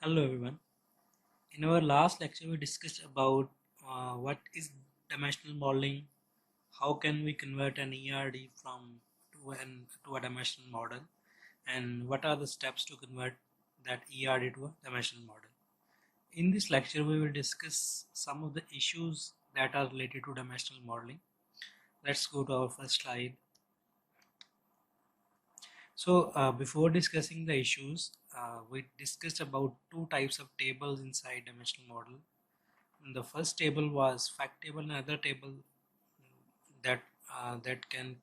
Hello everyone. In our last lecture, we discussed about what is dimensional modeling, how can we convert an ERD to a dimensional model, and what are the steps to convert that ERD to a dimensional model. In this lecture, we will discuss some of the issues that are related to dimensional modeling. Let's go to our first slide. So before discussing the issues, we discussed about two types of tables inside dimensional model. The first table was fact table, and another table that uh, that can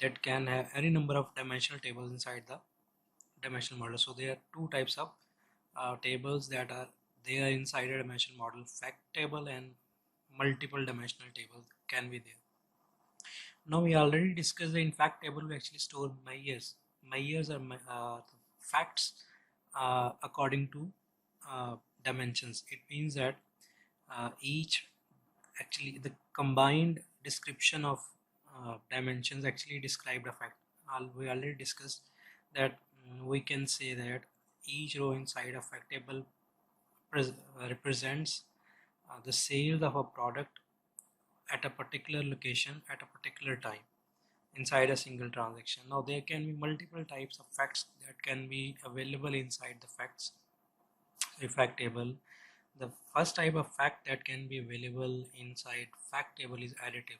that can have any number of dimensional tables inside the dimensional model. So there are two types of tables that are there inside a dimensional model: fact table and multiple dimensional tables can be there. Now we already discussed the in fact table. We actually store Meyers. Meyers are facts according to dimensions. It means that each actually the combined description of dimensions actually described a fact. We already discussed that we can say that each row inside a fact table represents the sales of a product at a particular location at a particular time inside a single transaction. Now there can be multiple types of facts that can be available inside the fact table. The first type of fact that can be available inside fact table is additive.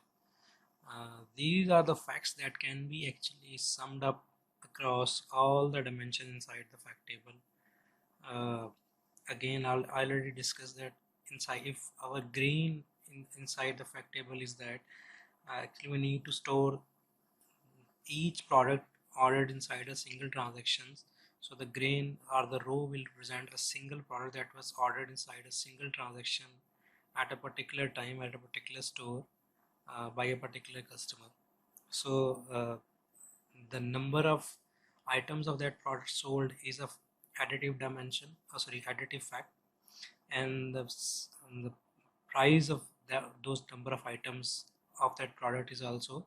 These are the facts that can be actually summed up across all the dimensions inside the fact table. Uh, Again, I already discussed that inside if our green inside the fact table is that actually we need to store each product ordered inside a single transactions. So the green or the row will represent a single product that was ordered inside a single transaction at a particular time at a particular store by a particular customer. So the number of items of that product sold is of additive dimension, additive fact, and the price of those number of items of that product is also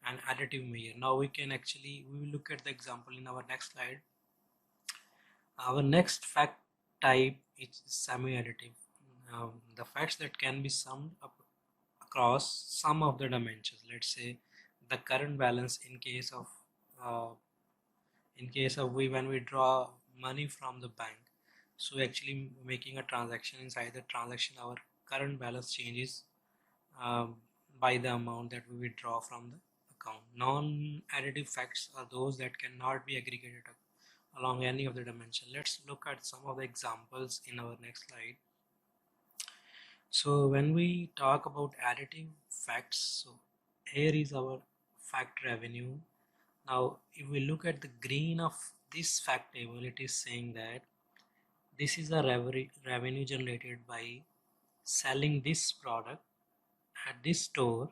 an additive measure. Now we will look at the example in our next slide. Our next fact type is semi-additive. The facts that can be summed up across some of the dimensions. Let's say the current balance uh, in case of when we draw money from the bank. So actually making a transaction, inside the transaction our current balance changes um, by the amount that we withdraw from the account. Non-additive facts are those that cannot be aggregated along any of the dimension. Let's look at some of the examples in our next slide. So when we talk about additive facts, so here is our fact revenue. Now if we look at the green of this fact table, it is saying that this is a revenue generated by selling this product at this store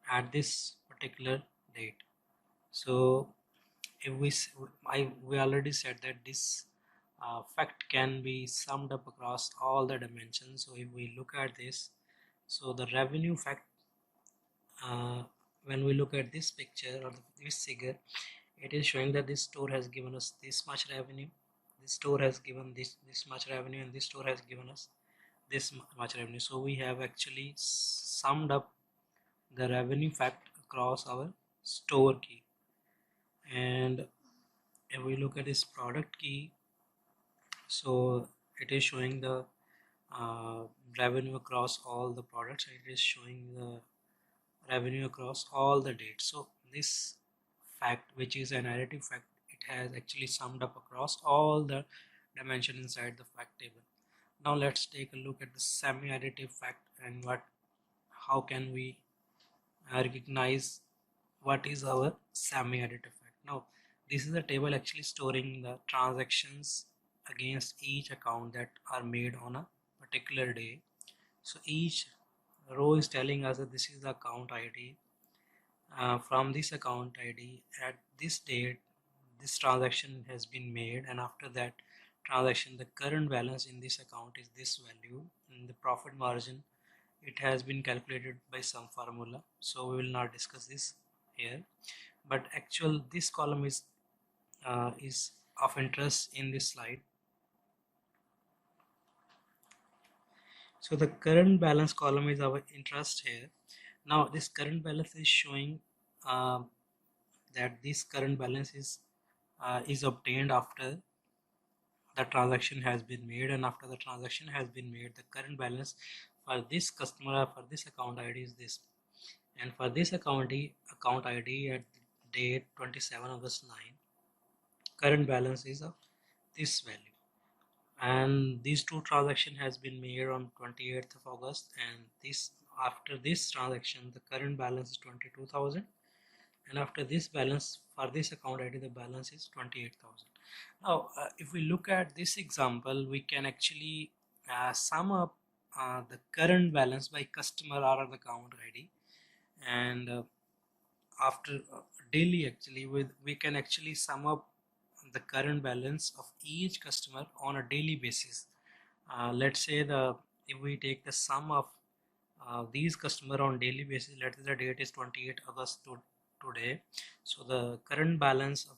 at this particular date. So if we already said that this fact can be summed up across all the dimensions. So if we look at this, so the revenue fact, uh, when we look at this picture or this figure, it is showing that this store has given us this much revenue, this store has given this much revenue, and this store has given us this much revenue. So we have actually summed up the revenue fact across our store key. And if we look at this product key, so it is showing the uh, revenue across all the products. It is showing the revenue across all the dates. So this fact, which is an additive fact, it has actually summed up across all the dimension inside the fact table. Now let's take a look at the semi-additive fact and how can we recognize what is our semi-additive fact. Now this is a table actually storing the transactions against each account that are made on a particular day. So each row is telling us that this is the account ID. From this account ID at this date this transaction has been made, and after that transaction the current balance in this account is this value, and the profit margin, it has been calculated by some formula, so we will not discuss this here. But actual this column is of interest in this slide. So the current balance column is our interest here. Now this current balance is showing uh, that this current balance is obtained after the transaction has been made, and after the transaction has been made, the current balance for this customer, for this account ID is this, and for this account ID at date 27 August 9, current balance is of this value, and these two transaction has been made on 28th of August, and this after this transaction the current balance is 22,000, and after this balance for this account ID the balance is 28,000. Now if we look at this example, we can actually sum up the current balance by customer or the account ID, and after daily actually we can actually sum up the current balance of each customer on a daily basis. Let's say if we take the sum of these customer on daily basis, let's say the date is 28 August to today, so the current balance of,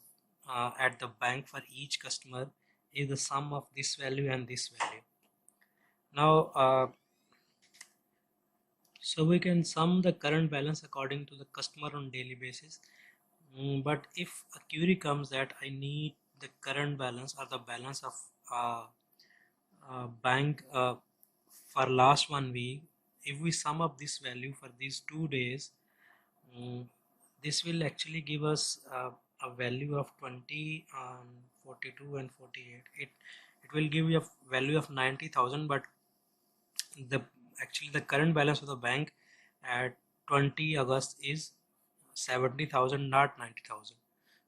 at the bank for each customer is the sum of this value and this value. Now so we can sum the current balance according to the customer on daily basis. But if a query comes that I need the current balance or the balance of uh, bank for last 1 week, if we sum up this value for these 2 days, mm, this will actually give us a value of 20, 42 and 48. It will give you a value of 90,000, but the actually the current balance of the bank at 20 August is 70,000, not 90,000.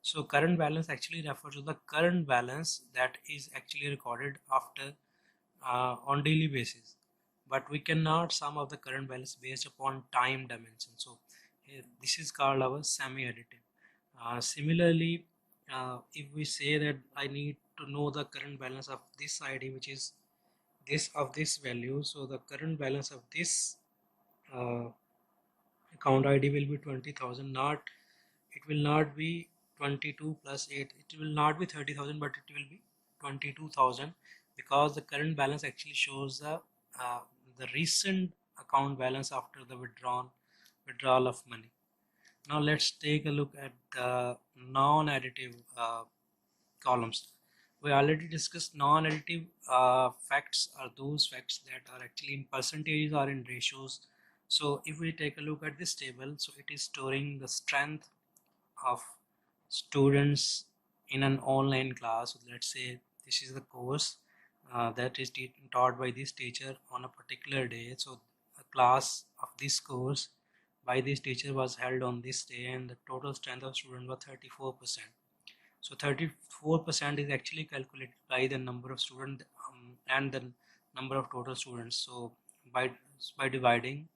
So current balance actually refers to the current balance that is actually recorded after on daily basis, but we cannot sum of the current balance based upon time dimension. So this is called our semi-additive. Similarly, if we say that I need to know the current balance of this ID, which is this of this value, so the current balance of this uh, account ID will be 20,000, not it will not be 22 plus 8, it will not be 30,000, but it will be 22,000, because the current balance actually shows uh, the recent account balance after the withdrawal of money. Now let's take a look at the non-additive columns. We already discussed non-additive facts are those facts that are actually in percentages or in ratios. So if we take a look at this table, so it is storing the strength of students in an online class. So let's say this is the course that is taught by this teacher on a particular day. So a class of this course by this teacher was held on this day, and the total strength of students was 34%. So 34% is actually calculated by the number of students and the number of total students. So by dividing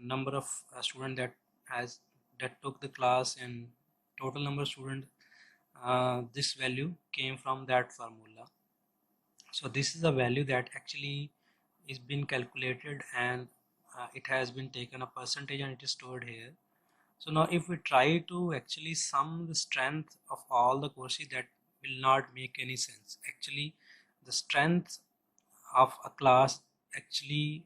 number of student that took the class and total number of students, this value came from that formula. So this is a value that actually is been calculated, and it has been taken a percentage and it is stored here. So now if we try to actually sum the strength of all the courses, that will not make any sense. Actually the strength of a class actually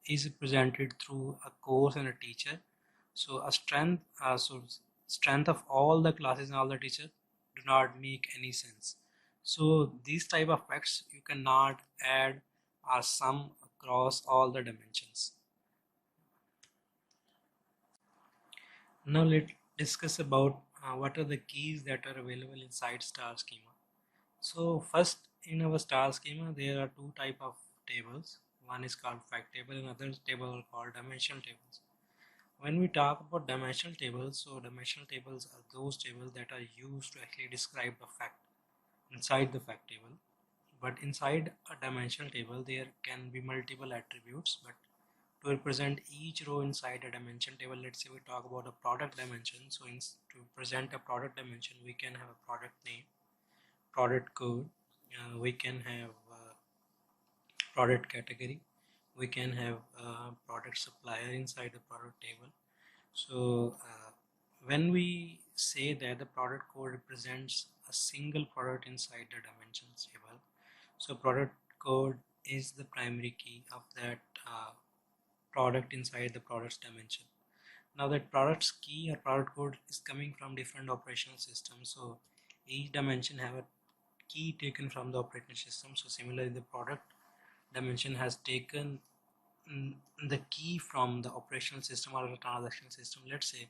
is presented through a course and a teacher. So a strength of all the classes and all the teachers do not make any sense. So these type of facts you cannot add or sum across all the dimensions. Now let's discuss about what are the keys that are available inside star schema. So first, in our star schema there are two type of tables. One is called fact table and other table are called dimensional tables. When we talk about dimensional tables, so dimensional tables are those tables that are used to actually describe the fact inside the fact table. But inside a dimensional table there can be multiple attributes, but to represent each row inside a dimension table, let's say we talk about a product dimension. So to present a product dimension, we can have a product name, product code, we can have product category, we can have product supplier inside the product table. So when we say that the product code represents a single product inside the dimensions table, so product code is the primary key of that product inside the product's dimension. Now that product's key or product code is coming from different operational systems, so each dimension have a key taken from the operating system. So similarly, the product dimension has taken the key from the operational system or the transaction system. Let's say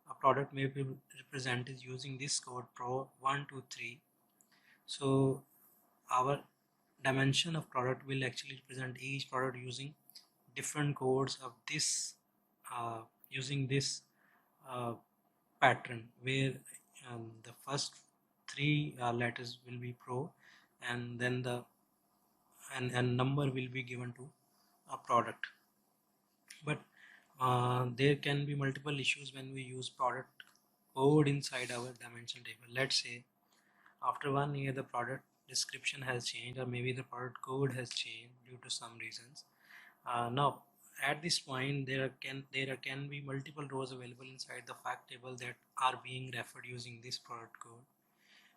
a product may be represented using this code pro 123. So our dimension of product will actually represent each product using different codes of this using this uh, pattern, where the first three letters will be pro, and then the and number will be given to a product. But there can be multiple issues when we use product code inside our dimension table. Let's say after 1 year the product description has changed, or maybe the product code has changed due to some reasons. Now at this point there can be multiple rows available inside the fact table that are being referred using this product code.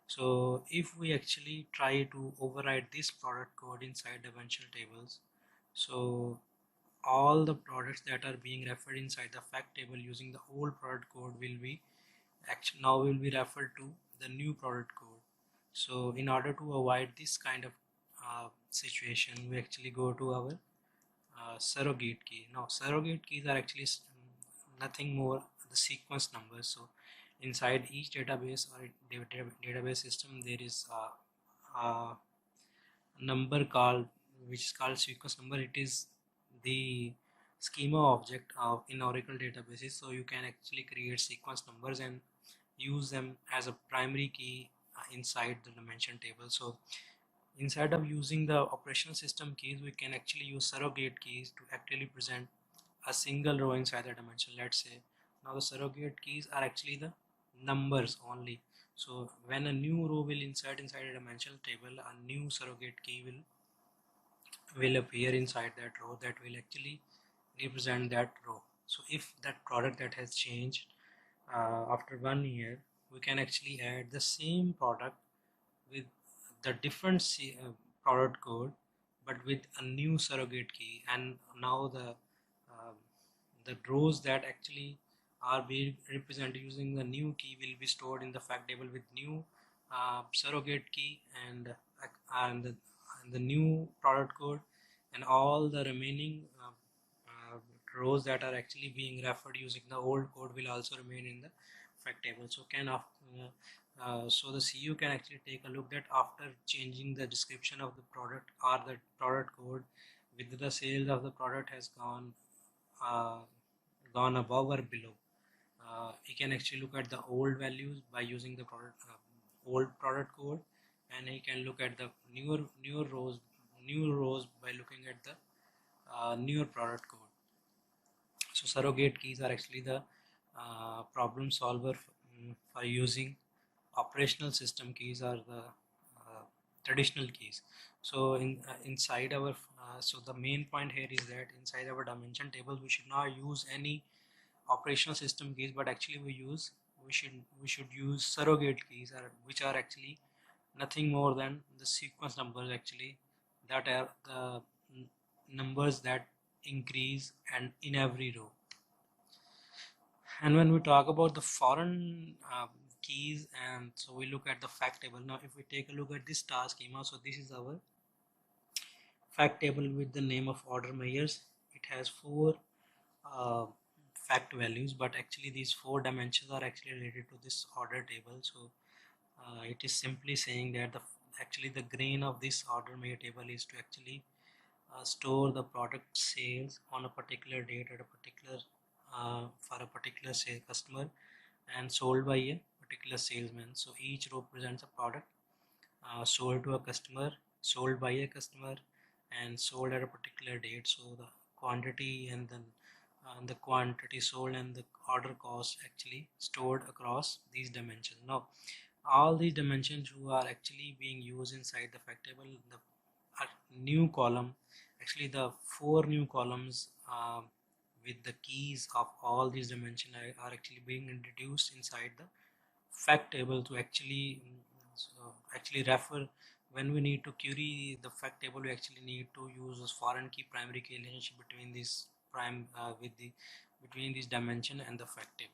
So if we actually try to override this product code inside dimension tables, so all the products that are being referred inside the fact table using the old product code will be actually now will be referred to the new product code. So in order to avoid this kind of situation, we actually go to our surrogate key. Now surrogate keys are actually nothing more the sequence numbers. So inside each database or database system there is a number called which is called sequence number. It is the schema object of in Oracle databases, so you can actually create sequence numbers and use them as a primary key inside the dimension table. So instead of using the operational system keys, we can actually use surrogate keys to actually present a single row inside the dimension. Let's say now the surrogate keys are actually the numbers only. So when a new row will insert inside a dimensional table, a new surrogate key will appear inside that row that will actually represent that row. So if that product that has changed after 1 year, we can actually add the same product with the different product code but with a new surrogate key, and now the rows that actually are being represented using the new key will be stored in the fact table with new surrogate key and the new product code, and all the remaining rows that are actually being referred using the old code will also remain in the fact table. So so the CU can actually take a look that after changing the description of the product or the product code, whether the sales of the product has uh, gone above or below. You can actually look at the old values by using the old product code, and you can look at the newer rows by looking at the newer product code. So surrogate keys are actually the problem solver for using operational system keys or the traditional keys. So inside our so the main point here is that inside our dimension tables we should not use any operational system keys, but actually we should use surrogate keys, which are actually nothing more than the sequence numbers actually, that are the numbers that increase and in every row. And when we talk about the foreign keys, and so we look at the fact table. Now if we take a look at this star schema, so this is our fact table with the name of order Meyers. It has 4 uh, fact values, but actually these 4 dimensions are actually related to this order table. So it is simply saying that actually the grain of this order Meyer table is to actually store the product sales on a particular date at a particular for a particular sale customer and sold by a particular salesman. So each row presents a product sold to a customer, sold by a customer, and sold at a particular date. So the quantity and then the quantity sold and the order cost actually stored across these dimensions. Now all these dimensions who are actually being used inside the fact table, the new column, actually the 4 new columns with the keys of all these dimensions are actually being introduced inside the fact table to actually actually refer when we need to query the fact table, we actually need to use this foreign key primary key relationship between this between this dimension and the fact table.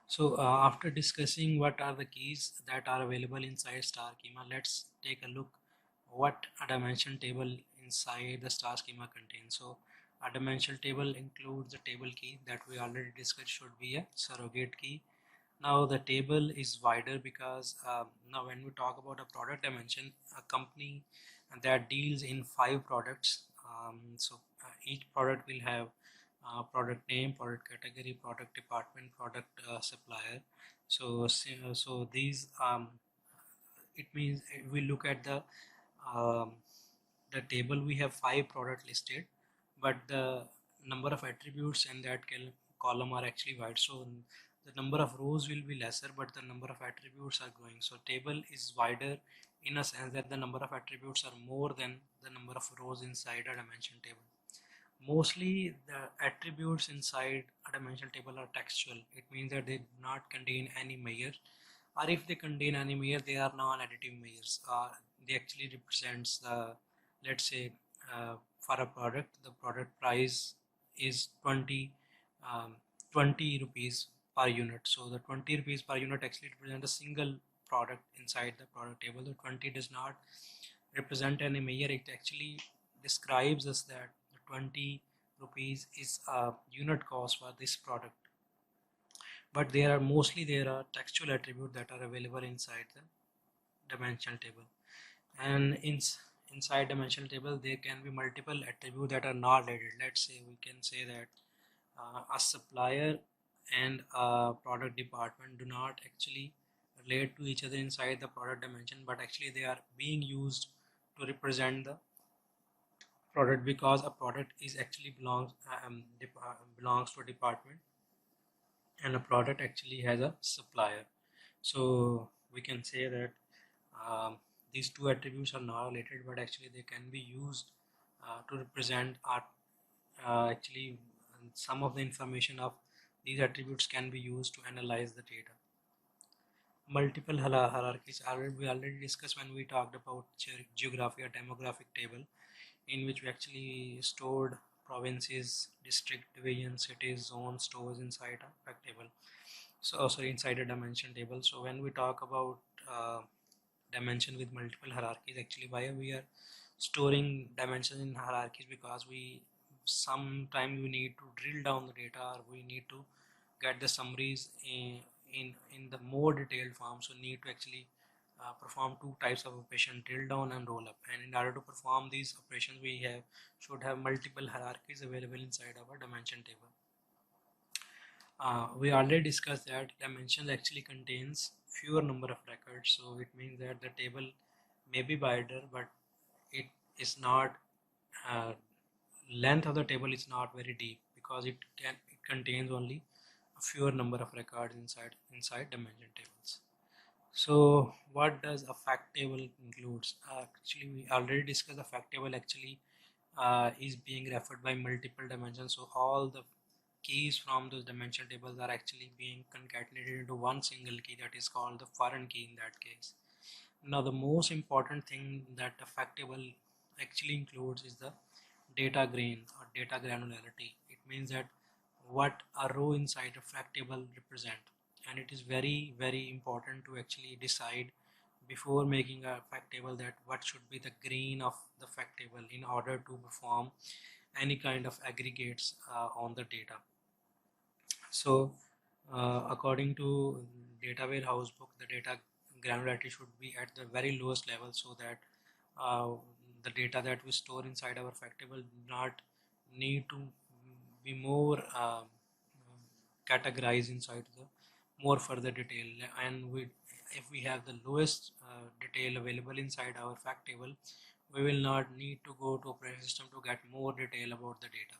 So after discussing what are the keys that are available inside star schema, let's take a look what a dimension table inside the star schema contains. So a dimension table includes the table key that we already discussed should be a surrogate key. Now the table is wider because now when we talk about a product dimension, a company that deals in 5 products, each product will have product name, product category, product department, product supplier. So these it means if we look at um, the table, we have 5 product listed, but the number of attributes in that column are actually wide. So the number of rows will be lesser, but the number of attributes are growing. So table is wider in a sense that the number of attributes are more than the number of rows inside a dimension table. Mostly the attributes inside a dimensional table are textual. It means that they do not contain any measure, or if they contain any measure, they are non-additive measures. They actually represents the, let's say, for a product, the product price is 20 rupees per unit. So the 20 rupees per unit actually represent a single product inside the product table. The 20 does not represent any measure. It actually describes us that the 20 rupees is a unit cost for this product, but there are textual attributes that are available inside the dimensional table. And inside dimensional table there can be multiple attributes that are not related. Let's say we can say that a supplier and a product department do not actually relate to each other inside the product dimension, but actually they are being used to represent the product, because a product is actually belongs to a department and a product actually has a supplier. So we can say that these two attributes are not related, but actually they can be used to represent our actually some of the information of these attributes can be used to analyze the data. Multiple hierarchies we already discussed when we talked about geography or demographic table, in which we actually stored provinces, district, divisions, cities, zones, stores inside a fact table. So sorry, inside a dimension table. So when we talk about dimension with multiple hierarchies, actually why we are storing dimensions in hierarchies, because we sometimes we need to drill down the data, or we need to get the summaries in the more detailed form. So need to actually perform 2 types of operation: drill down and roll up. And in order to perform these operations, we should have multiple hierarchies available inside our dimension table. We already discussed that dimensions actually contains fewer number of records, so it means that the table may be wider, but it is not length of the table is not very deep, because it contains only a fewer number of records inside dimension tables. So what does a fact table includes? Actually we already discussed the fact table actually is being referred by multiple dimensions. So all the keys from those dimension tables are actually being concatenated into one single key, that is called the foreign key in that case. Now the most important thing that a fact table actually includes is the data grain or data granularity. It means that what a row inside a fact table represent, and it is very important to actually decide before making a fact table that what should be the grain of the fact table in order to perform any kind of aggregates on the data. So according to data warehouse book, the data granularity should be at the very lowest level, so that uh, the data that we store inside our fact table do not need to be more categorized inside the more further detail. And if we have the lowest detail available inside our fact table, we will not need to go to operating system to get more detail about the data.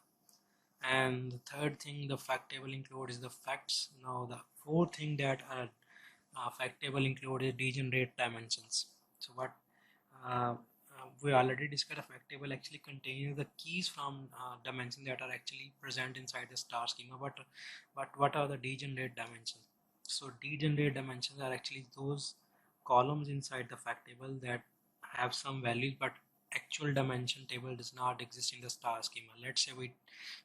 And the third thing the fact table include is the facts. Now the fourth thing that fact table include is degenerate dimensions. So what we already discussed, a fact table actually contains the keys from dimensions that are actually present inside the star schema. But what are the degenerate dimensions? So degenerate dimensions are actually those columns inside the fact table that have some values, but actual dimension table does not exist in the star schema. Let's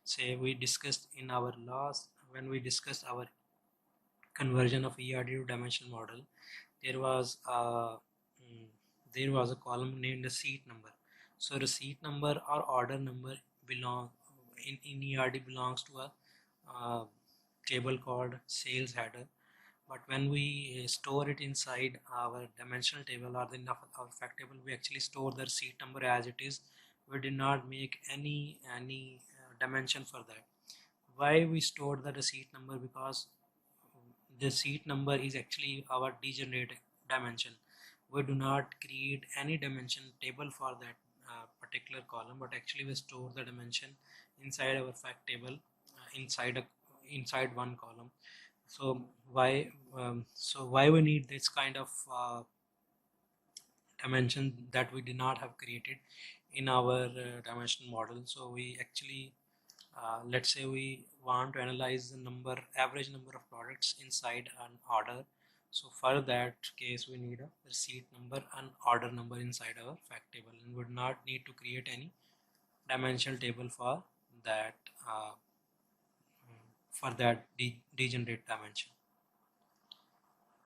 say we discussed in our last, when we discussed our conversion of ERD to dimensional model, there was a there was a column named the seat number. So receipt number or order number belong in ERD belongs to a table called sales header. But when we store it inside our dimensional table or in our fact table, we actually store the receipt number as it is. We did not make any dimension for that. Why we stored the receipt number? Because the seat number is actually our degenerate dimension. We do not create any dimension table for that particular column, but actually we store the dimension inside our fact table, inside one column. So why we need this kind of dimension that we did not have created in our dimensional model? So we actually let's say we want to analyze the average number of products inside an order. So for that case, we need a receipt number and order number inside our fact table, and would not need to create any dimensional table for that degenerate dimension.